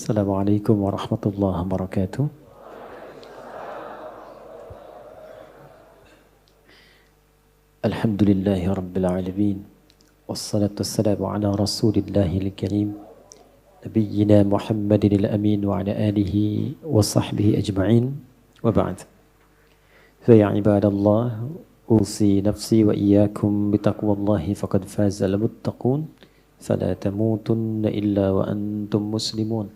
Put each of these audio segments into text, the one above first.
Assalamualaikum warahmatullahi wabarakatuh. Alhamdulillahi rabbil alamin. Wassalatu wassalamu ala rasulillahil karim. Nabiyyina Muhammadin al-amin wa ala alihi wa sahbihi ajma'in. Wa ba'd. Fa ya ibadallah, usi nafsi wa iyyakum bitaqwallahi faqad faza al-muttaqun. Fala tamutunna illa wa antum muslimun.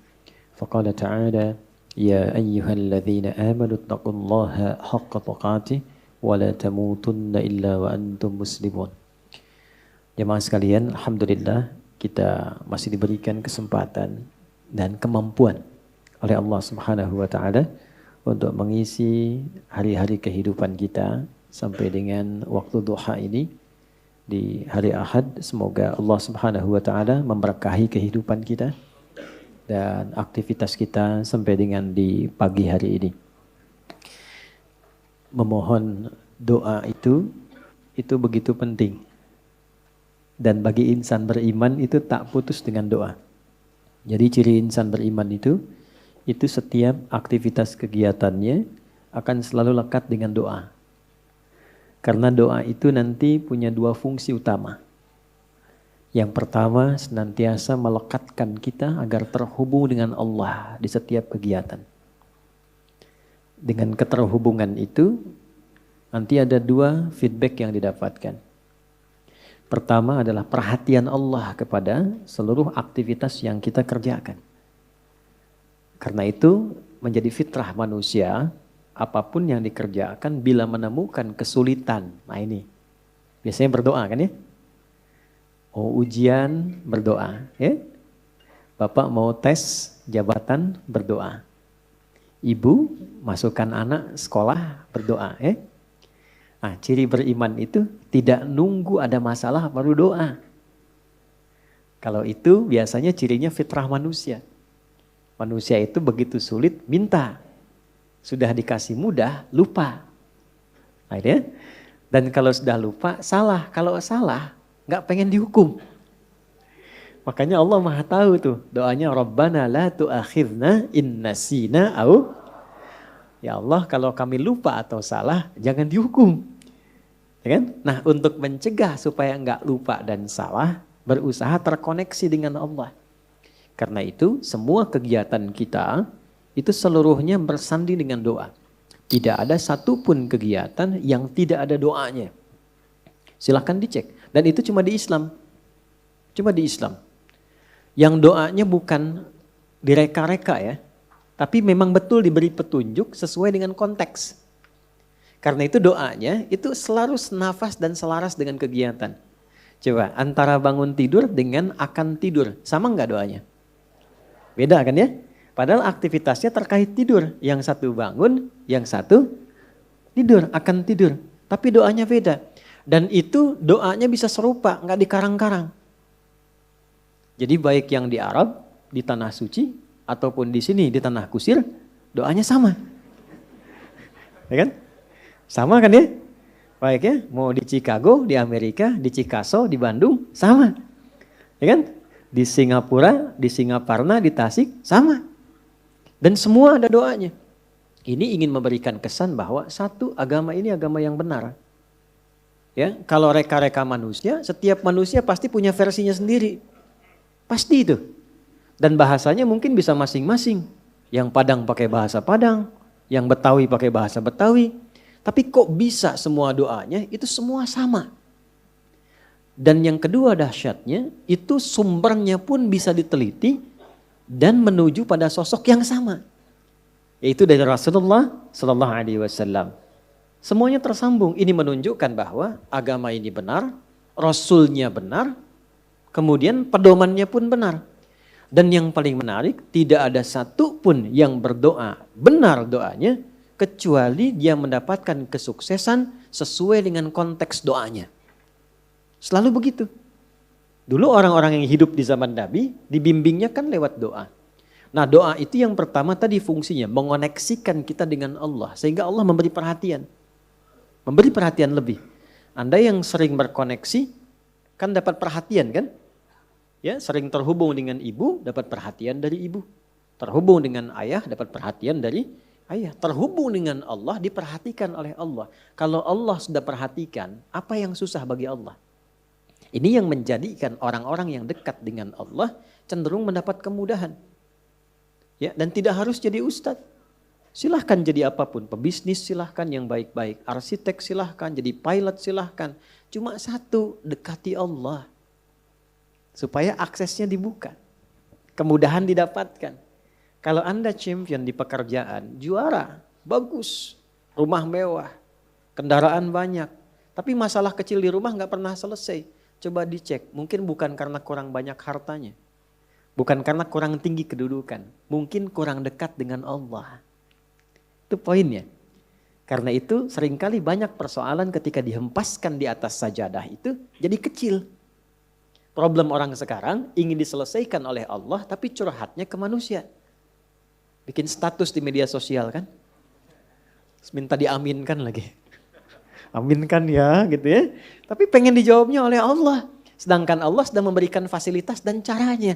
Faqala ta'ala ya ayyuhalladzina amanu taqullaha haqqa tuqatih wa la tamutunna illa wa antum muslimun. Jemaah sekalian, alhamdulillah kita masih diberikan kesempatan dan kemampuan oleh Allah Subhanahu wa taala untuk mengisi hari-hari kehidupan kita sampai dengan waktu duha ini di hari Ahad. Semoga Allah Subhanahu wa taala memberkahi kehidupan kita dan aktivitas kita sampai dengan di pagi hari ini. Memohon doa itu begitu penting. Dan bagi insan beriman itu tak putus dengan doa. Jadi ciri insan beriman itu setiap aktivitas kegiatannya akan selalu lekat dengan doa. Karena doa itu nanti punya dua fungsi utama. Yang pertama, senantiasa melekatkan kita agar terhubung dengan Allah di setiap kegiatan. Dengan keterhubungan itu, nanti ada dua feedback yang didapatkan. Pertama adalah perhatian Allah kepada seluruh aktivitas yang kita kerjakan. Karena itu menjadi fitrah manusia, apapun yang dikerjakan bila menemukan kesulitan. Nah ini, biasanya berdoa kan ya? Oh ujian berdoa ya. Bapak mau tes jabatan berdoa. Ibu masukkan anak sekolah berdoa ya. Nah, ciri beriman itu tidak nunggu ada masalah baru doa. Kalau itu biasanya cirinya fitrah manusia. Manusia itu begitu sulit minta. Sudah dikasih mudah lupa. Nah, ya. Dan kalau sudah lupa salah. Kalau salah nggak pengen dihukum. Makanya Allah Maha tahu tuh doanya Rabbana la tu'akhidna in nasina au. Ya Allah, kalau kami lupa atau salah, jangan dihukum. Ya kan? Nah, untuk mencegah supaya enggak lupa dan salah, berusaha terkoneksi dengan Allah. Karena itu, semua kegiatan kita, itu seluruhnya bersanding dengan doa. Tidak ada satupun kegiatan yang tidak ada doanya. Silahkan dicek. Dan itu cuma di Islam. Cuma di Islam. Yang doanya bukan direka-reka ya. Tapi memang betul diberi petunjuk sesuai dengan konteks. Karena itu doanya itu selalu senafas dan selaras dengan kegiatan. Coba antara bangun tidur dengan akan tidur. Sama enggak doanya? Beda kan ya? Padahal aktivitasnya terkait tidur. Yang satu bangun, yang satu tidur, akan tidur. Tapi doanya beda. Dan itu doanya bisa serupa, enggak dikarang-karang. Jadi baik yang di Arab, di tanah suci, ataupun di sini di tanah kusir, doanya sama. Ya kan? Sama kan ya? Baik ya, mau di Chicago, di Amerika, di Chicago, di Bandung, sama. Ya kan? Di Singapura, di Singaparna, di Tasik, sama. Dan semua ada doanya. Ini ingin memberikan kesan bahwa satu, agama ini agama yang benar. Ya, kalau reka-reka manusia, setiap manusia pasti punya versinya sendiri. Pasti itu. Dan bahasanya mungkin bisa masing-masing. Yang Padang pakai bahasa Padang, yang Betawi pakai bahasa Betawi. Tapi kok bisa semua doanya itu semua sama. Dan yang kedua dahsyatnya, itu sumbernya pun bisa diteliti dan menuju pada sosok yang sama. Yaitu dari Rasulullah Sallallahu Alaihi Wasallam. Semuanya tersambung. Ini menunjukkan bahwa agama ini benar, Rasulnya benar, kemudian pedomannya pun benar. Dan yang paling menarik, tidak ada satu pun yang berdoa benar doanya, kecuali dia mendapatkan kesuksesan sesuai dengan konteks doanya. Selalu begitu. Dulu orang-orang yang hidup di zaman Nabi, dibimbingnya kan lewat doa. Nah doa itu yang pertama tadi fungsinya, mengoneksikan kita dengan Allah. Sehingga Allah memberi perhatian. Memberi perhatian lebih. Anda yang sering berkoneksi, kan dapat perhatian kan? Ya, sering terhubung dengan ibu, dapat perhatian dari ibu. Terhubung dengan ayah dapat perhatian dari ayah. Terhubung dengan Allah diperhatikan oleh Allah. Kalau Allah sudah perhatikan, apa yang susah bagi Allah? Ini yang menjadikan orang-orang yang dekat dengan Allah cenderung mendapat kemudahan. Ya, dan tidak harus jadi ustadz. Silahkan jadi apapun, pebisnis silahkan yang baik-baik, arsitek silahkan, jadi pilot silahkan. Cuma satu, dekati Allah. Supaya aksesnya dibuka, kemudahan didapatkan. Kalau Anda champion di pekerjaan, juara, bagus, rumah mewah, kendaraan banyak. Tapi masalah kecil di rumah nggak pernah selesai. Coba dicek, mungkin bukan karena kurang banyak hartanya. Bukan karena kurang tinggi kedudukan. Mungkin kurang dekat dengan Allah. Itu poinnya. Karena itu seringkali banyak persoalan ketika dihempaskan di atas sajadah itu jadi kecil. Problem orang sekarang ingin diselesaikan oleh Allah tapi curhatnya ke manusia. Bikin status di media sosial kan. Minta diaminkan lagi. Aminkan ya gitu ya. Tapi pengen dijawabnya oleh Allah. Sedangkan Allah sedang memberikan fasilitas dan caranya.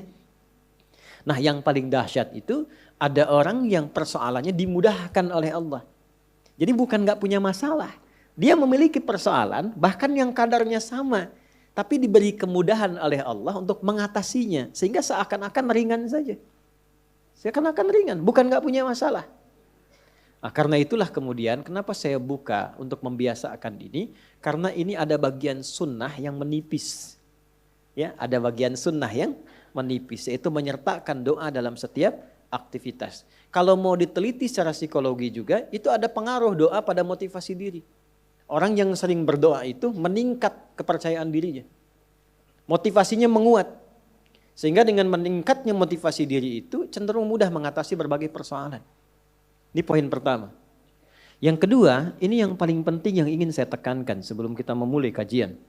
Nah yang paling dahsyat itu ada orang yang persoalannya dimudahkan oleh Allah. Jadi bukan gak punya masalah. Dia memiliki persoalan bahkan yang kadarnya sama. Tapi diberi kemudahan oleh Allah untuk mengatasinya. Sehingga seakan-akan ringan saja. Seakan-akan ringan, bukan gak punya masalah. Nah, karena itulah kemudian kenapa saya buka untuk membiasakan ini. Karena ini ada bagian sunnah yang menipis. Ya, ada bagian sunnah yang menipis. Yaitu menyertakan doa dalam setiap aktivitas. Kalau mau diteliti secara psikologi juga, itu ada pengaruh doa pada motivasi diri. Orang yang sering berdoa itu meningkat kepercayaan dirinya. Motivasinya menguat. Sehingga dengan meningkatnya motivasi diri itu cenderung mudah mengatasi berbagai persoalan. Ini poin pertama. Yang kedua, ini yang paling penting yang ingin saya tekankan sebelum kita memulai kajian.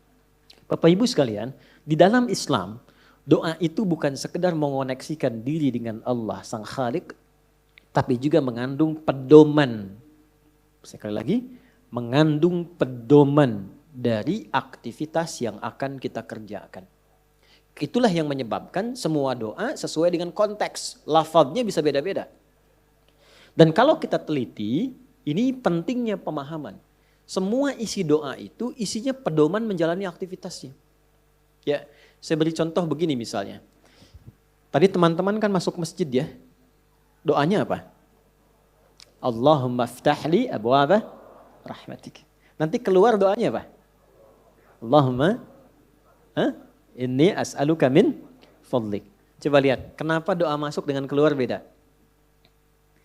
Bapak Ibu sekalian, di dalam Islam, doa itu bukan sekedar mengoneksikan diri dengan Allah Sang Khalik, tapi juga mengandung pedoman. Sekali lagi, mengandung pedoman dari aktivitas yang akan kita kerjakan. Itulah yang menyebabkan semua doa sesuai dengan konteks. Lafadznya bisa beda-beda. Dan kalau kita teliti, ini pentingnya pemahaman. Semua isi doa itu isinya pedoman menjalani aktivitasnya. Ya, saya beri contoh begini misalnya. Tadi teman-teman kan masuk masjid ya. Doanya apa? Allahumma ftahli abwaba rahmatik. Nanti keluar doanya apa? Allahumma inni as'aluka min fadlik. Coba lihat, kenapa doa masuk dengan keluar beda?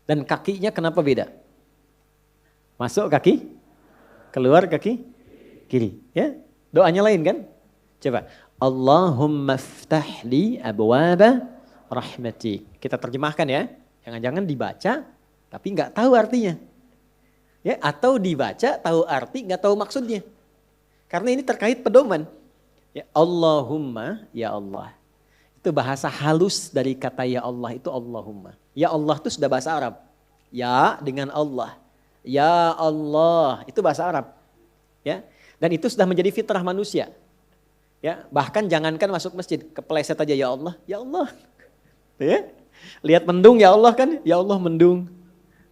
Dan kakinya kenapa beda? Masuk kaki, keluar kaki kiri. Ya, doanya lain kan? Coba, Allahumma ftahli abwaba rahmati. Kita terjemahkan ya. Jangan-jangan dibaca tapi nggak tahu artinya. Ya, atau dibaca tahu arti nggak tahu maksudnya. Karena ini terkait pedoman. Ya, Allahumma, ya Allah. Itu bahasa halus dari kata ya Allah itu Allahumma. Ya Allah itu sudah bahasa Arab. Ya dengan Allah. Ya Allah, itu bahasa Arab. Ya. Dan itu sudah menjadi fitrah manusia. Ya, bahkan jangankan masuk masjid, kepleset aja ya Allah, ya Allah. Ya. Lihat mendung ya Allah kan, ya Allah mendung.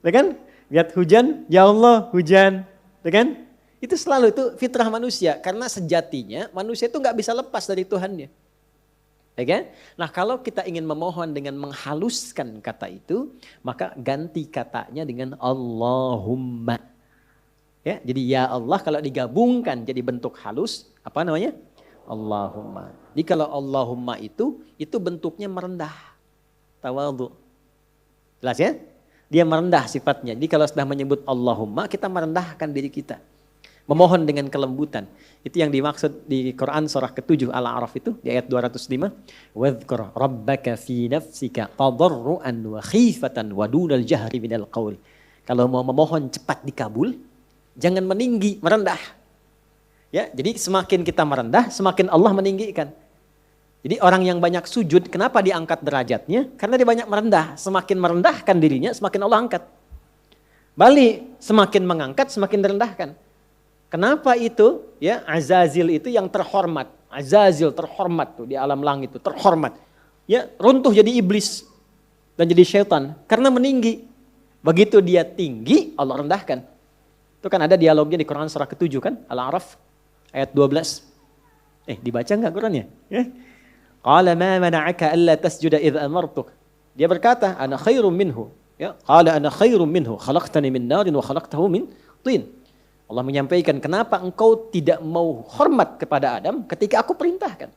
Ya kan? Lihat hujan, ya Allah hujan. Ya kan? Itu selalu itu fitrah manusia karena sejatinya manusia itu nggak bisa lepas dari Tuhannya. Ya kan? Nah, kalau kita ingin memohon dengan menghaluskan kata itu, maka ganti katanya dengan Allahumma. Ya, jadi ya Allah kalau digabungkan jadi bentuk halus, apa namanya? Allahumma. Jadi kalau Allahumma itu bentuknya merendah. Tawadhu. Jelas ya? Dia merendah sifatnya. Jadi kalau sudah menyebut Allahumma, kita merendahkan diri kita. Memohon dengan kelembutan. Itu yang dimaksud di Quran surah ke-7 Al-A'raf itu di ayat 205. Wadhkur rabbaka fi nafsika tadarruan wa khifatan wa dunal jahri minal qaul. Kalau mau memohon cepat dikabul, jangan meninggi, merendah. Ya, jadi semakin kita merendah, semakin Allah meninggikan. Jadi orang yang banyak sujud, kenapa diangkat derajatnya? Karena dia banyak merendah. Semakin merendahkan dirinya, semakin Allah angkat. Balik, semakin mengangkat, semakin direndahkan. Kenapa itu? Ya, Azazil itu yang terhormat. Azazil terhormat tuh di alam langit itu terhormat. Ya, runtuh jadi iblis. dan jadi syaitan karena meninggi. Begitu dia tinggi, Allah rendahkan. Itu kan ada dialognya di Quran surah ke-7 kan, Al-A'raf ayat 12. Dibaca enggak Qurannya? Qala ma mana'aka alla tasjuda idh amartuk. Dia berkata, ana khairum minhu. Ya, qala ana khairum minhu, khalaqtani min narin wa khalaqtahu min tin. Allah menyampaikan, kenapa engkau tidak mau hormat kepada Adam ketika aku perintahkan?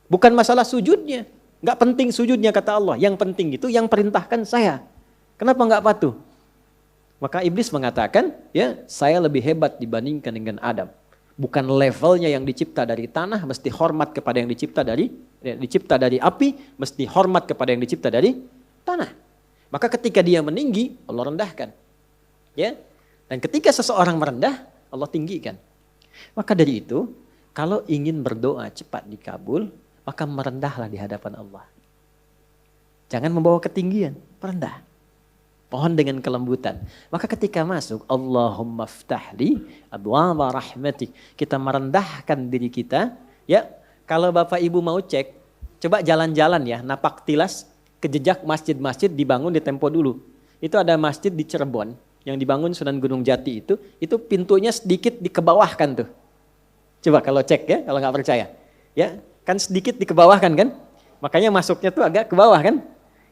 Bukan masalah sujudnya. Enggak penting sujudnya kata Allah. Yang penting itu yang perintahkan saya. Kenapa enggak patuh? Maka iblis mengatakan, ya saya lebih hebat dibandingkan dengan Adam. Bukan levelnya yang dicipta dari tanah, mesti hormat kepada yang dicipta dari api, mesti hormat kepada yang dicipta dari tanah. Maka ketika dia meninggi, Allah rendahkan. Ya. Dan ketika seseorang merendah, Allah tinggikan. Maka dari itu, kalau ingin berdoa cepat dikabul, maka merendahlah di hadapan Allah. Jangan membawa ketinggian, merendah. Mohon dengan kelembutan. Maka ketika masuk, Allahumma ftahli abwaaba rahmatik. Kita merendahkan diri kita. Ya, kalau Bapak Ibu mau cek, coba jalan-jalan ya, napak tilas ke jejak masjid-masjid dibangun di tempo dulu. Itu ada masjid di Cirebon yang dibangun Sunan Gunung Jati itu pintunya sedikit dikebawahkan tuh. Coba kalau cek ya, kalau nggak percaya. Ya, kan sedikit dikebawahkan kan? Makanya masuknya tuh agak ke bawah kan?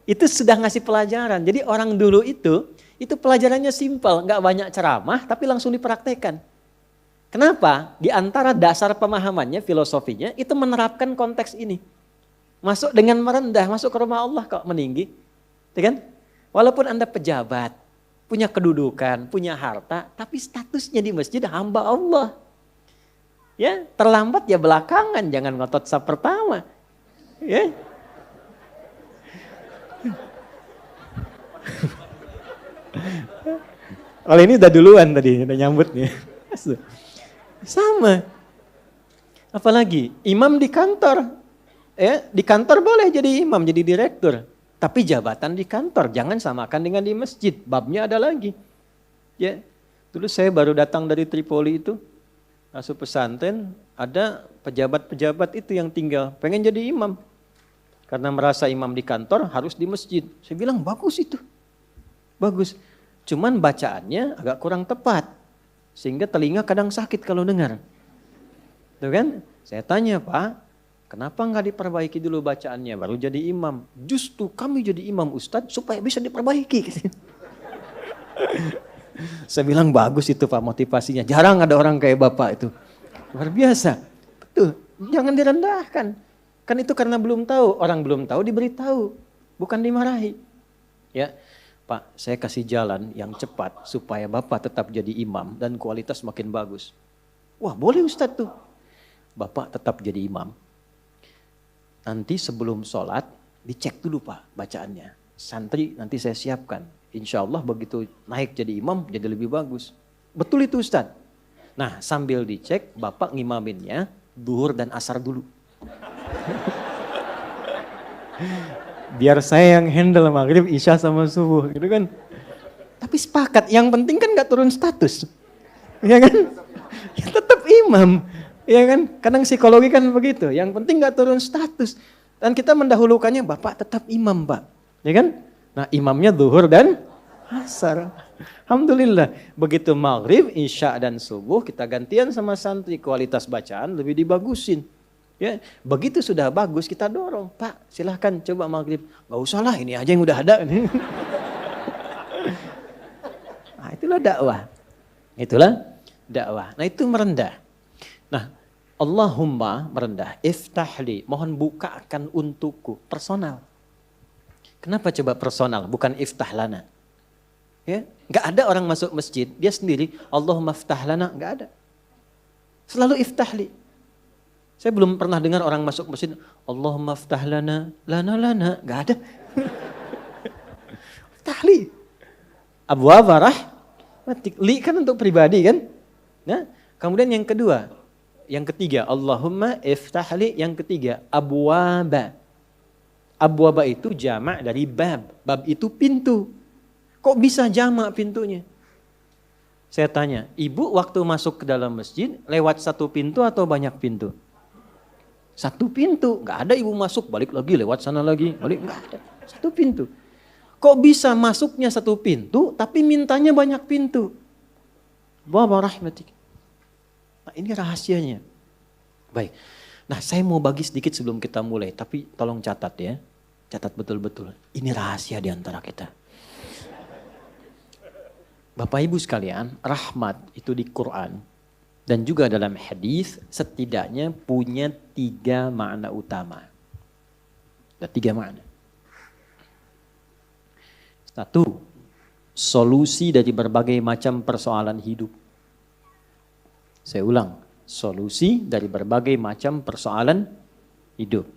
Itu sudah ngasih pelajaran. Jadi orang dulu itu pelajarannya simpel, nggak banyak ceramah, tapi langsung dipraktekkan. Kenapa? Di antara dasar pemahamannya, filosofinya, itu menerapkan konteks ini. Masuk dengan merendah, masuk ke rumah Allah kok meninggi. Kan? Walaupun Anda pejabat, punya kedudukan, punya harta, tapi statusnya di masjid hamba Allah. Ya, terlambat ya belakangan, jangan ngotot saf pertama. Ya. Kalau ini udah duluan tadi, udah nyambut nih. Sama. Apalagi imam di kantor. Ya, di kantor boleh jadi imam, jadi direktur. Tapi jabatan di kantor jangan samakan dengan di masjid. Babnya ada lagi. Ya. Dulu saya baru datang dari Tripoli itu, masuk pesantren, ada pejabat-pejabat itu yang tinggal pengen jadi imam. Karena merasa imam di kantor harus di masjid. Saya bilang bagus itu. Bagus. Cuman bacaannya agak kurang tepat. Sehingga telinga kadang sakit kalau dengar. Tuh kan? Saya tanya, Pak, kenapa nggak diperbaiki dulu bacaannya baru jadi imam? Justru kami jadi imam Ustadz supaya bisa diperbaiki. Saya bilang bagus itu Pak motivasinya. Jarang ada orang kayak Bapak itu. Luar biasa. Tuh, jangan direndahkan. Kan itu karena belum tahu, orang belum tahu diberitahu, bukan dimarahi. Ya, Pak, saya kasih jalan yang cepat supaya Bapak tetap jadi imam dan kualitas makin bagus. Wah, boleh Ustadz tuh. Bapak tetap jadi imam. Nanti sebelum sholat dicek dulu Pak bacaannya. Santri nanti saya siapkan. Insya Allah begitu naik jadi imam jadi lebih bagus. Betul itu Ustadz. Nah, sambil dicek Bapak ngimaminnya duhur dan asar dulu. Biar saya yang handle maghrib, isya sama subuh gitu kan. Tapi sepakat, yang penting kan gak turun status. Ya kan? Ya tetap imam. Ya kan? Kadang psikologi kan begitu. Yang penting gak turun status. Dan kita mendahulukannya Bapak tetap imam Pak. Ya kan? Nah imamnya zuhur dan asar. Alhamdulillah. Begitu maghrib, isya dan subuh kita gantian sama santri. Kualitas bacaan lebih dibagusin. Ya, begitu sudah bagus kita dorong, Pak silahkan coba maghrib. Gak usah lah ini aja yang udah ada. Nah itulah dakwah. Itulah dakwah. Nah itu merendah. Nah Allahumma merendah. Iftahli, mohon bukakan untukku. Personal. Kenapa coba personal bukan iftahlana? Ya, gak ada orang masuk masjid dia sendiri Allahumma iftahlana, gak ada. Selalu iftahli. Saya belum pernah dengar orang masuk masjid, Allahumma ftah lana, lana, gak ada. Ftahli. Abwaaba rahmatik. Li kan untuk pribadi kan. Nah, kemudian yang kedua, yang ketiga, Allahumma iftahli, yang ketiga, abwaaba. Abwaaba itu jamak dari bab. Bab itu pintu. Kok bisa jamak pintunya? Saya tanya, ibu waktu masuk ke dalam masjid, lewat satu pintu atau banyak pintu? Satu pintu, nggak ada ibu masuk balik lagi lewat sana lagi, balik nggak ada, satu pintu. Kok bisa masuknya satu pintu, tapi mintanya banyak pintu? Wa rahmatik. Nah, ini rahasianya. Baik. Nah, saya mau bagi sedikit sebelum kita mulai, tapi tolong catat ya. Catat betul-betul. Ini rahasia di antara kita. Bapak Ibu sekalian, rahmat itu di Quran dan juga dalam hadis setidaknya punya 3 makna utama. Ada 3 makna. 1, solusi dari berbagai macam persoalan hidup. Saya ulang, solusi dari berbagai macam persoalan hidup.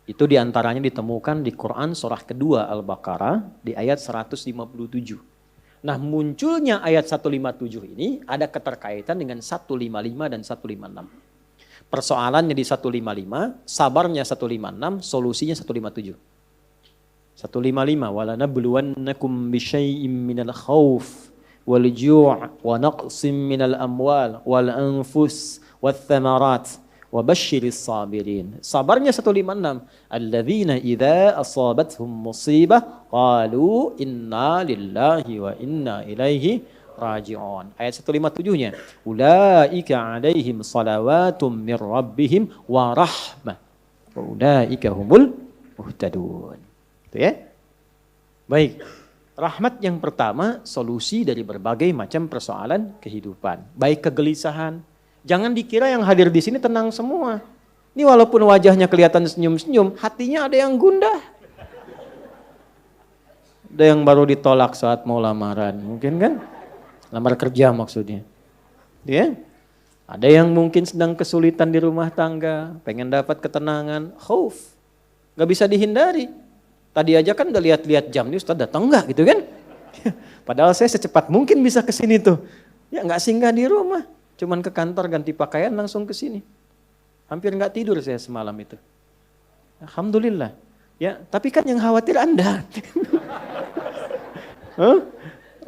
Itu diantaranya ditemukan di Quran surah kedua Al-Baqarah di ayat 157. Nah, munculnya ayat 157 ini ada keterkaitan dengan 155 dan 156. Persoalannya di 155, sabarnya 156, solusinya 157. 155, wala nabluwannakum bisyai'im minal khauf wal ju' wa naqsim minal amwal wal anfus wath thamarat wa basyiris sabirin. Sabarnya 156, alladzina idza asabathum musibah qalu inna lillahi wa inna ilaihi raji'un. Ayat 157-nya, ulaika alaihim salawatum mir rabbihim wa rahmah wa ulaika humul muhtadun. Itu ya. Baik. Rahmat yang pertama, solusi dari berbagai macam persoalan kehidupan. Baik kegelisahan. Jangan dikira yang hadir di sini tenang semua. Ini walaupun wajahnya kelihatan senyum-senyum, hatinya ada yang gundah. Ada yang baru ditolak saat mau lamaran, mungkin kan? Lamar kerja maksudnya. Ya? Ada yang mungkin sedang kesulitan di rumah tangga, pengen dapat ketenangan, khauf. Gak bisa dihindari. Tadi aja kan udah lihat-lihat jam, nih Ustaz datang enggak gitu kan? Padahal saya secepat mungkin bisa ke sini tuh. Ya enggak singgah di rumah. Cuman ke kantor ganti pakaian langsung ke sini. Hampir enggak tidur saya semalam itu. Alhamdulillah. Ya, tapi kan yang khawatir Anda.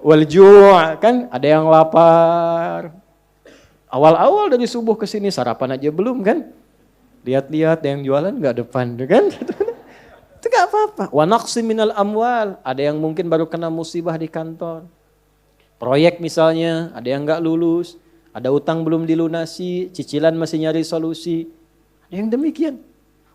Wal ju' kan ada yang lapar. Awal-awal dari subuh ke sini sarapan aja belum kan? Lihat-lihat yang jualan enggak depan kan? Itu enggak apa-apa. Wa naqsim minal amwal, ada yang mungkin baru kena musibah di kantor. Proyek misalnya, ada yang enggak lulus. Ada utang belum dilunasi, cicilan masih nyari solusi. Ada yang demikian.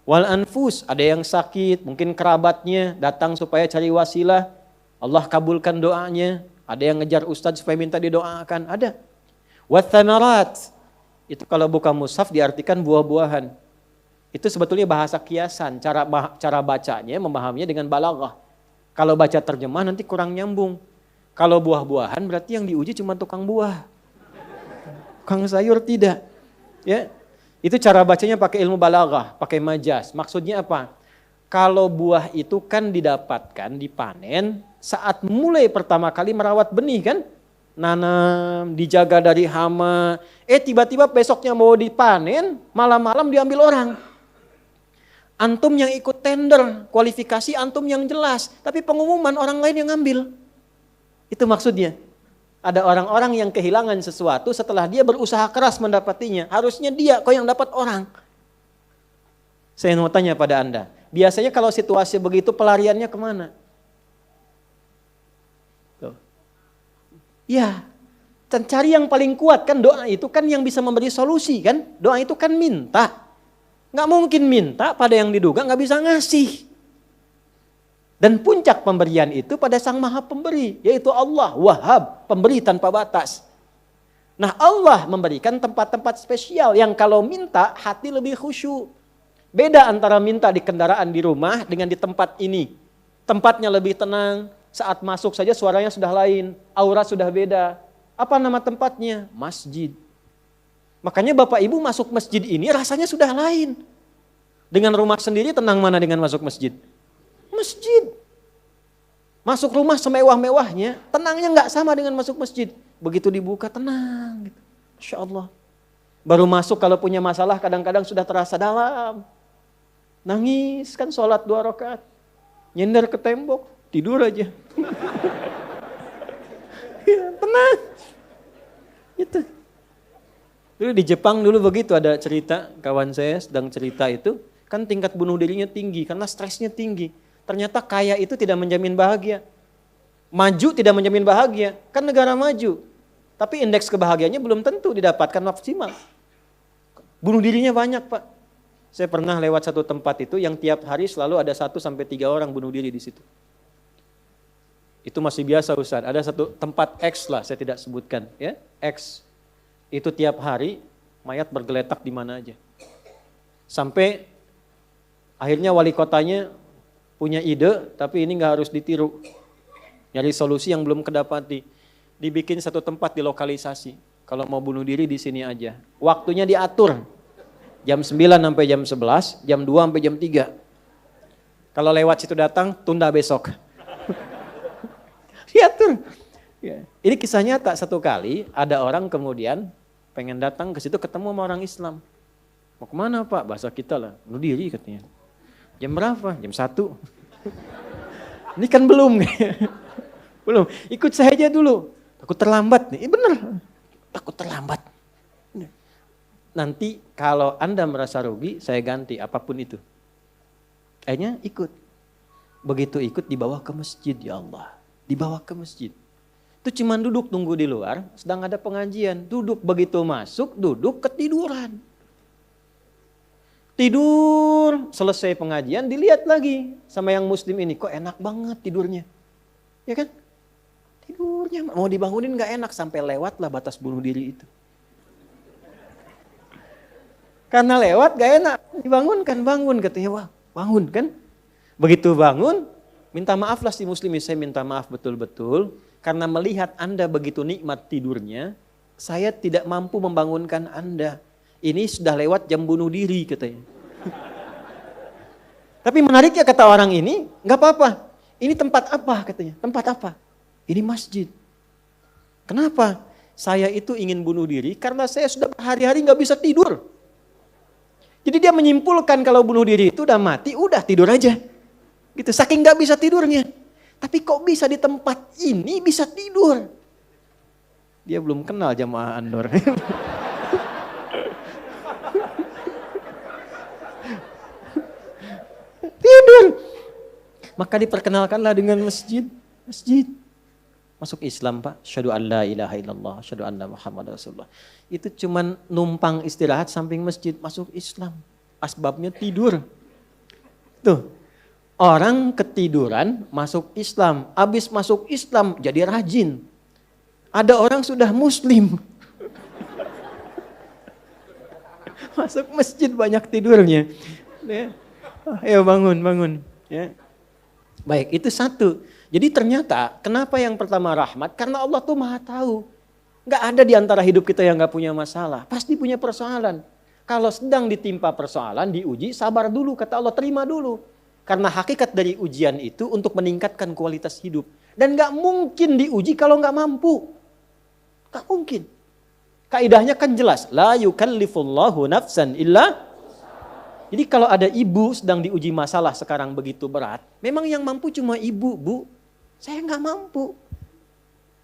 Wal anfus, ada yang sakit, mungkin kerabatnya datang supaya cari wasilah. Allah kabulkan doanya. Ada yang ngejar ustadz supaya minta didoakan. Ada. Wath thamarat, itu kalau buka mushaf diartikan buah-buahan. Itu sebetulnya bahasa kiasan. Cara bacanya, memahaminya dengan balaghah. Kalau baca terjemah nanti kurang nyambung. Kalau buah-buahan berarti yang diuji cuma tukang buah. Tukang sayur tidak. Ya, itu cara bacanya pakai ilmu balaghah, pakai majaz. Maksudnya apa? Kalau buah itu kan didapatkan, dipanen saat mulai pertama kali merawat benih kan? Nanam, dijaga dari hama. Tiba-tiba besoknya mau dipanen, malam-malam diambil orang. Antum yang ikut tender, kualifikasi antum yang jelas. Tapi pengumuman orang lain yang ngambil. Itu maksudnya. Ada orang-orang yang kehilangan sesuatu setelah dia berusaha keras mendapatinya. Harusnya dia kok yang dapat orang. Saya mau tanya pada Anda. Biasanya kalau situasi begitu pelariannya kemana? Tuh. Ya, cari yang paling kuat kan doa itu kan yang bisa memberi solusi kan. Doa itu kan minta. Nggak mungkin minta pada yang diduga nggak bisa ngasih. Dan puncak pemberian itu pada Sang Maha Pemberi, yaitu Allah, Wahhab, pemberi tanpa batas. Nah, Allah memberikan tempat-tempat spesial yang kalau minta hati lebih khusyuk. Beda antara minta di kendaraan di rumah dengan di tempat ini. Tempatnya lebih tenang, saat masuk saja suaranya sudah lain, aura sudah beda. Apa nama tempatnya? Masjid. Makanya Bapak Ibu masuk masjid ini rasanya sudah lain. Dengan rumah sendiri tenang mana dengan masuk masjid? Masjid. Masuk rumah semewah-mewahnya, tenangnya nggak sama dengan masuk masjid. Begitu dibuka tenang. Gitu. Masya Allah. Baru masuk kalau punya masalah kadang-kadang sudah terasa dalam. Nangis kan sholat 2 rakaat. Nyender ke tembok, tidur aja. Ya, tenang. Gitu. Dulu di Jepang dulu begitu ada cerita, kawan saya sedang cerita itu. Kan tingkat bunuh dirinya tinggi karena stresnya tinggi. Ternyata kaya itu tidak menjamin bahagia. Maju tidak menjamin bahagia. Kan negara maju. Tapi indeks kebahagiaannya belum tentu didapatkan maksimal. Bunuh dirinya banyak, Pak. Saya pernah lewat satu tempat itu yang tiap hari selalu ada 1 sampai 3 orang bunuh diri di situ. Itu masih biasa, Ustaz. Ada satu tempat X lah, saya tidak sebutkan, ya. X. Itu tiap hari mayat bergeletak di mana aja. Sampai akhirnya wali kotanya punya ide, tapi ini nggak harus ditiru. Nyari solusi yang belum kedapati. Dibikin satu tempat di lokalisasi. Kalau mau bunuh diri di sini aja. Waktunya diatur. Jam 9 sampai jam 11, jam 2 sampai jam 3. Kalau lewat situ datang, tunda besok. Diatur. Ya. Ini kisah nyata, satu kali ada orang kemudian pengen datang ke situ ketemu sama orang Islam. Mau kemana, Pak? Bahasa kita lah, bunuh diri katanya. Jam berapa? Jam 1. Ini kan belum. Belum. Ikut saya aja dulu. Takut terlambat nih. Bener. Takut terlambat. Nanti kalau Anda merasa rugi, saya ganti apapun itu. Akhirnya ikut. Begitu ikut dibawa ke masjid, ya Allah. Dibawa ke masjid. Itu cuma duduk tunggu di luar, sedang ada pengajian. Duduk, begitu masuk, duduk ketiduran. Tidur, selesai pengajian, dilihat lagi sama yang muslim ini. Kok enak banget tidurnya. Ya kan? Tidurnya, mau dibangunin gak enak, sampai lewatlah batas bunuh diri itu. Karena lewat gak enak, dibangunkan, bangun katanya, wah bangun kan. Begitu bangun, minta maaf lah si muslim, saya minta maaf betul-betul. Karena melihat Anda begitu nikmat tidurnya, saya tidak mampu membangunkan Anda. Ini sudah lewat jam bunuh diri katanya. Tapi menariknya kata orang ini, gak apa-apa. Ini tempat apa katanya, tempat apa? Ini masjid. Kenapa? Saya itu ingin bunuh diri karena saya sudah berhari-hari gak bisa tidur. Jadi dia menyimpulkan kalau bunuh diri itu udah mati, udah tidur aja. Gitu, saking gak bisa tidurnya. Tapi kok bisa di tempat ini bisa tidur? Dia belum kenal jamaah Andor. Tidur. Maka diperkenalkanlah dengan masjid. Masjid. Masuk Islam, Pak. Asyhadu an la ilaha illallah, asyhadu anna Muhammad Rasulullah. Itu cuman numpang istirahat samping masjid, masuk Islam. Asbabnya tidur. Tuh. Orang ketiduran masuk Islam. Habis masuk Islam jadi rajin. Ada orang sudah muslim. Masuk masjid banyak tidurnya. Ya. Ayo bangun. Ya. Baik, itu satu. Jadi ternyata kenapa yang pertama rahmat? Karena Allah tuh maha tahu. Gak ada di antara hidup kita yang gak punya masalah. Pasti punya persoalan. Kalau sedang ditimpa persoalan, diuji, sabar dulu. Kata Allah, terima dulu. Karena hakikat dari ujian itu untuk meningkatkan kualitas hidup. Dan gak mungkin diuji kalau gak mampu. Gak mungkin. Kaidahnya kan jelas. La yukallifullahu nafsan illa. Jadi kalau ada ibu sedang diuji masalah sekarang begitu berat. Memang yang mampu cuma ibu, Bu. Saya gak mampu.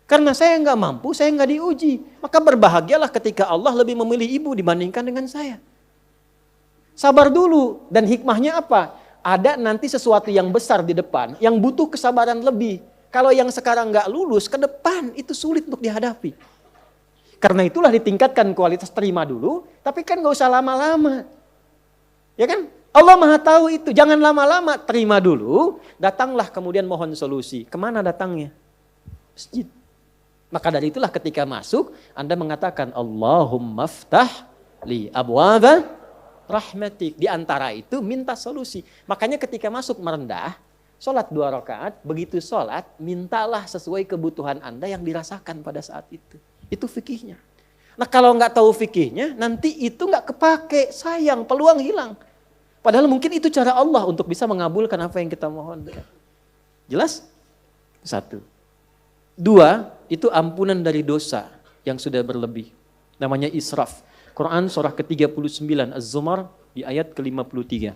Karena saya gak mampu, saya gak diuji. Maka berbahagialah ketika Allah lebih memilih ibu dibandingkan dengan saya. Sabar dulu. Dan hikmahnya apa? Ada nanti sesuatu yang besar di depan, yang butuh kesabaran lebih. Kalau yang sekarang nggak lulus, ke depan itu sulit untuk dihadapi. Karena itulah ditingkatkan kualitas, terima dulu, tapi kan nggak usah lama-lama. Ya kan? Allah maha tahu itu, jangan lama-lama, terima dulu, datanglah kemudian mohon solusi. Kemana datangnya? Masjid. Maka dari itulah ketika masuk, Anda mengatakan, Allahumma ftah li abwaba rahmatik. Di antara itu minta solusi. Makanya ketika masuk merendah, sholat 2 rakaat, begitu sholat, mintalah sesuai kebutuhan Anda yang dirasakan pada saat itu. Itu fikihnya. Nah kalau nggak tahu fikihnya, nanti itu nggak kepake, sayang, peluang hilang. Padahal mungkin itu cara Allah untuk bisa mengabulkan apa yang kita mohon. Jelas? 1. 2, itu ampunan dari dosa yang sudah berlebih. Namanya israf. Quran surah ke-39 Az-Zumar di ayat ke-53.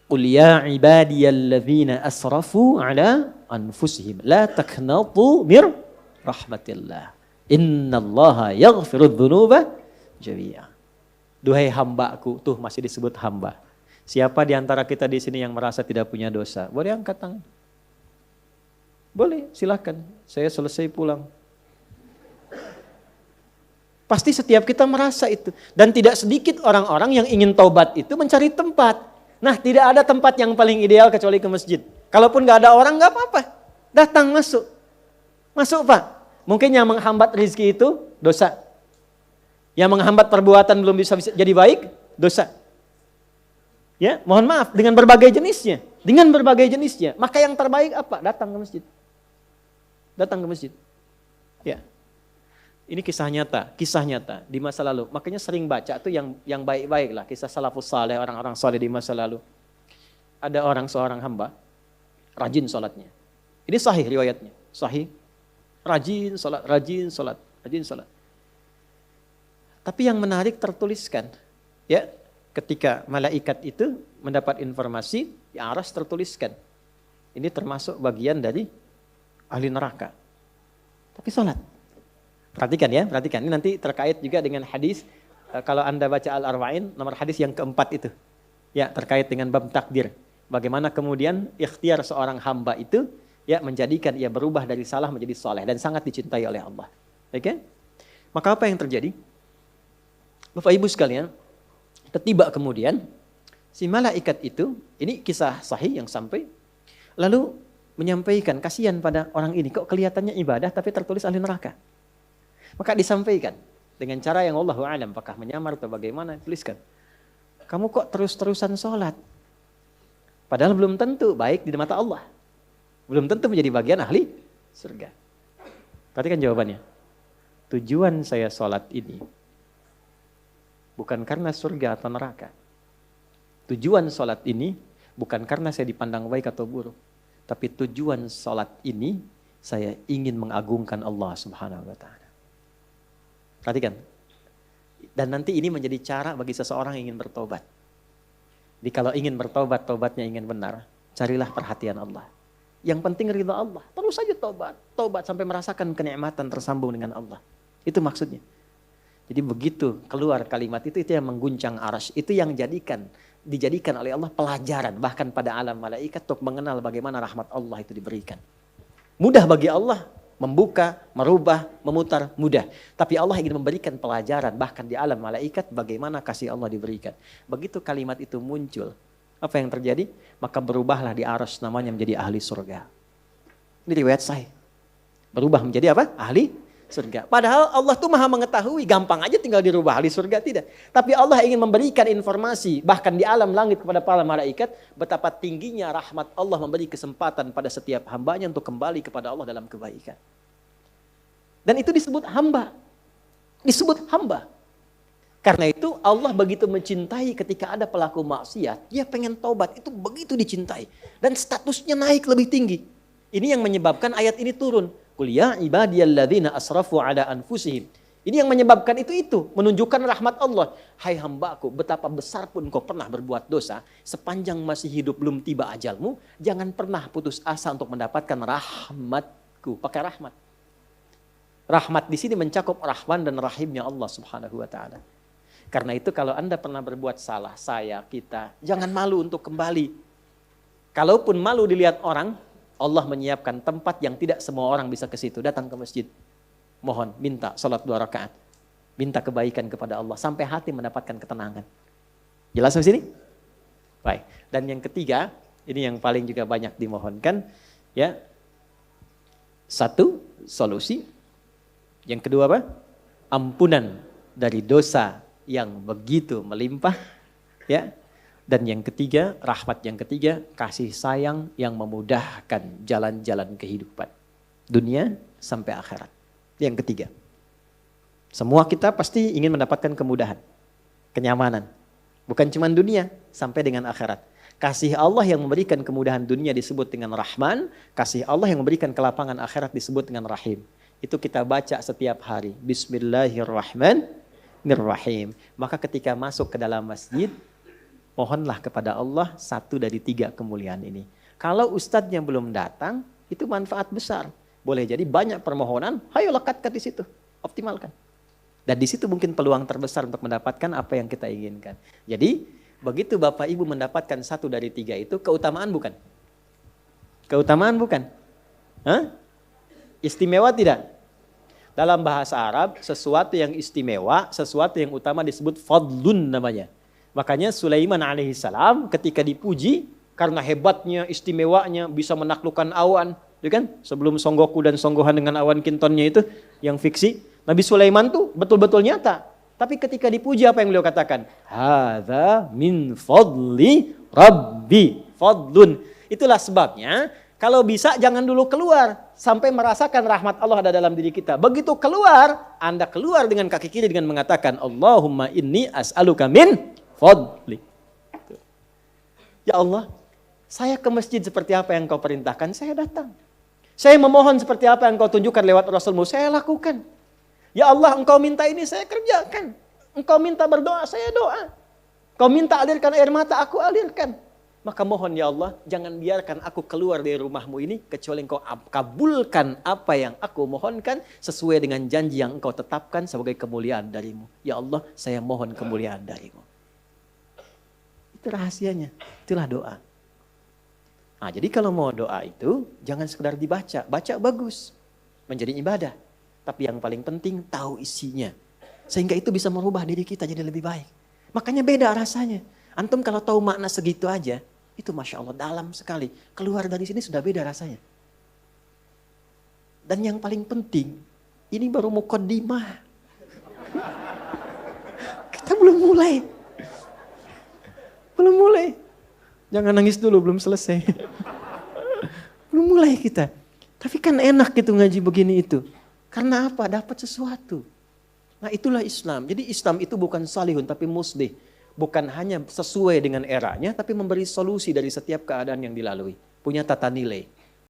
Qul ya ibadiyalladzina asrafu ala anfusihim la taqnatu mir rahmatillah. Innallaha yaghfirudz dzunuba jami'a. Duhai hambaku, tuh masih disebut hamba. Siapa di antara kita di sini yang merasa tidak punya dosa? Boleh angkat tangan. Boleh, silakan. Saya selesai pulang. Pasti setiap kita merasa itu. Dan tidak sedikit orang-orang yang ingin taubat itu mencari tempat. Nah, tidak ada tempat yang paling ideal kecuali ke masjid. Kalaupun gak ada orang, gak apa-apa. Datang masuk. Masuk Pak. Mungkin yang menghambat rezeki itu dosa. Yang menghambat perbuatan belum bisa jadi baik, dosa. Ya, mohon maaf, dengan berbagai jenisnya. Dengan berbagai jenisnya. Maka yang terbaik apa? Datang ke masjid. Datang ke masjid. Ya. Ini kisah nyata di masa lalu. Makanya sering baca tuh yang baik-baik lah, kisah salafus saleh, orang-orang saleh di masa lalu. Ada seorang hamba, rajin sholatnya. Ini sahih riwayatnya, sahih. Rajin sholat. Tapi yang menarik tertuliskan, ya, ketika malaikat itu mendapat informasi, di aras tertuliskan. Ini termasuk bagian dari ahli neraka. Tapi sholat. Perhatikan. Ini nanti terkait juga dengan hadis, kalau Anda baca Al-Arba'in, nomor hadis yang keempat itu. Ya, terkait dengan bab takdir. Bagaimana kemudian ikhtiar seorang hamba itu, ya, menjadikan ia berubah dari salah menjadi soleh. Dan sangat dicintai oleh Allah. Oke? Maka apa yang terjadi? Bapak Ibu sekalian, tiba kemudian, si malaikat itu, ini kisah sahih yang sampai, lalu menyampaikan, kasihan pada orang ini, kok kelihatannya ibadah tapi tertulis ahli neraka. Maka disampaikan dengan cara yang Allahu a'lam, apakah menyamar atau bagaimana, tuliskan. Kamu kok terus-terusan sholat? Padahal belum tentu baik di mata Allah. Belum tentu menjadi bagian ahli surga. Perhatikan jawabannya. Tujuan saya sholat ini bukan karena surga atau neraka. Tujuan sholat ini bukan karena saya dipandang baik atau buruk. Tapi tujuan sholat ini saya ingin mengagungkan Allah Subhanahu wa ta'ala. Perhatikan. Dan nanti ini menjadi cara bagi seseorang yang ingin bertobat. Jadi kalau ingin bertobat, tobatnya ingin benar, carilah perhatian Allah. Yang penting ridha Allah. Terus saja tobat. Tobat sampai merasakan kenikmatan tersambung dengan Allah. Itu maksudnya. Jadi begitu keluar kalimat itu yang mengguncang arsy. Itu yang dijadikan oleh Allah pelajaran. Bahkan pada alam malaikat untuk mengenal bagaimana rahmat Allah itu diberikan. Mudah bagi Allah membuka, merubah, memutar, mudah. Tapi Allah ingin memberikan pelajaran bahkan di alam malaikat bagaimana kasih Allah diberikan. Begitu kalimat itu muncul, apa yang terjadi? Maka berubahlah di arsy namanya menjadi ahli surga. Ini riwayat sahih. Berubah menjadi apa? Ahli surga. Padahal Allah tuh maha mengetahui, gampang aja tinggal dirubah ahli surga, tidak. Tapi Allah ingin memberikan informasi bahkan di alam langit kepada para malaikat betapa tingginya rahmat Allah memberi kesempatan pada setiap hambanya untuk kembali kepada Allah dalam kebaikan. Dan itu disebut hamba. Disebut hamba. Karena itu Allah begitu mencintai ketika ada pelaku maksiat, dia pengen taubat, itu begitu dicintai. Dan statusnya naik lebih tinggi. Ini yang menyebabkan ayat ini turun. Qul ya ibadiyalladzina asrafu ala anfusihim. Ini yang menyebabkan itu menunjukkan rahmat Allah. Hai hambaku, betapa besar pun kau pernah berbuat dosa, sepanjang masih hidup belum tiba ajalmu, jangan pernah putus asa untuk mendapatkan rahmatku. Pakai rahmat. Rahmat di sini mencakup Rahman dan Rahimnya Allah Subhanahu wa taala. Karena itu kalau Anda pernah berbuat salah, kita, jangan malu untuk kembali. Kalaupun malu dilihat orang, Allah menyiapkan tempat yang tidak semua orang bisa ke situ. Datang ke masjid. Mohon, minta salat 2 rakaat. Minta kebaikan kepada Allah. Sampai hati mendapatkan ketenangan. Jelas sampai sini? Baik. Dan yang ketiga, ini yang paling juga banyak dimohonkan. Ya. 1, solusi. Yang kedua apa? Ampunan dari dosa yang begitu melimpah. Ya. Dan yang ketiga, rahmat yang ketiga, kasih sayang yang memudahkan jalan-jalan kehidupan. Dunia sampai akhirat. Yang ketiga. Semua kita pasti ingin mendapatkan kemudahan, kenyamanan. Bukan cuma dunia, sampai dengan akhirat. Kasih Allah yang memberikan kemudahan dunia disebut dengan Rahman. Kasih Allah yang memberikan kelapangan akhirat disebut dengan Rahim. Itu kita baca setiap hari. Bismillahirrahmanirrahim. Maka ketika masuk ke dalam masjid, mohonlah kepada Allah 1 dari 3 kemuliaan ini. Kalau ustadznya belum datang, itu manfaat besar. Boleh jadi banyak permohonan, ayo lekatkan di situ, optimalkan. Dan di situ mungkin peluang terbesar untuk mendapatkan apa yang kita inginkan. Jadi Begitu Bapak Ibu mendapatkan 1 dari 3 itu, keutamaan bukan? Keutamaan bukan? Hah? Istimewa tidak? Dalam bahasa Arab, sesuatu yang istimewa, sesuatu yang utama disebut fadlun namanya. Makanya Sulaiman alaihissalam ketika dipuji, karena hebatnya, istimewanya, bisa menaklukkan awan. Ya kan? Sebelum Songgoku dan Songgohan dengan awan kintonnya itu, yang fiksi. Nabi Sulaiman tuh betul-betul nyata. Tapi ketika dipuji apa yang beliau katakan? Hadza min fadli Rabbi. Fadlun. Itulah sebabnya kalau bisa jangan dulu keluar sampai merasakan rahmat Allah ada dalam diri kita. Begitu keluar, Anda keluar dengan kaki kiri dengan mengatakan Allahumma inni as'aluka min fadli. Ya Allah, saya ke masjid seperti apa yang kau perintahkan, saya datang. Saya memohon seperti apa yang kau tunjukkan lewat Rasulmu, saya lakukan. Ya Allah, engkau minta ini, saya kerjakan. Engkau minta berdoa, saya doa. Kau minta alirkan air mata, aku alirkan. Maka mohon ya Allah, jangan biarkan aku keluar dari rumahmu ini, kecuali engkau kabulkan apa yang aku mohonkan, sesuai dengan janji yang engkau tetapkan sebagai kemuliaan darimu. Ya Allah, saya mohon kemuliaan darimu. Itu rahasianya, itulah doa. Nah, jadi kalau mau doa itu, jangan sekedar dibaca. Baca bagus, menjadi ibadah. Tapi yang paling penting tahu isinya. Sehingga itu bisa merubah diri kita jadi lebih baik. Makanya beda rasanya. Antum kalau tahu makna segitu aja, itu Masya Allah dalam sekali. Keluar dari sini sudah beda rasanya. Dan yang paling penting, ini baru muqaddimah. Kita belum mulai. Belum mulai. Jangan nangis dulu, belum selesai. Belum mulai kita. Tapi kan enak gitu ngaji begini itu. Karena apa? Dapat sesuatu. Nah itulah Islam. Jadi Islam itu bukan salihun tapi muslih. Bukan hanya sesuai dengan eranya tapi memberi solusi dari setiap keadaan yang dilalui. Punya tata nilai.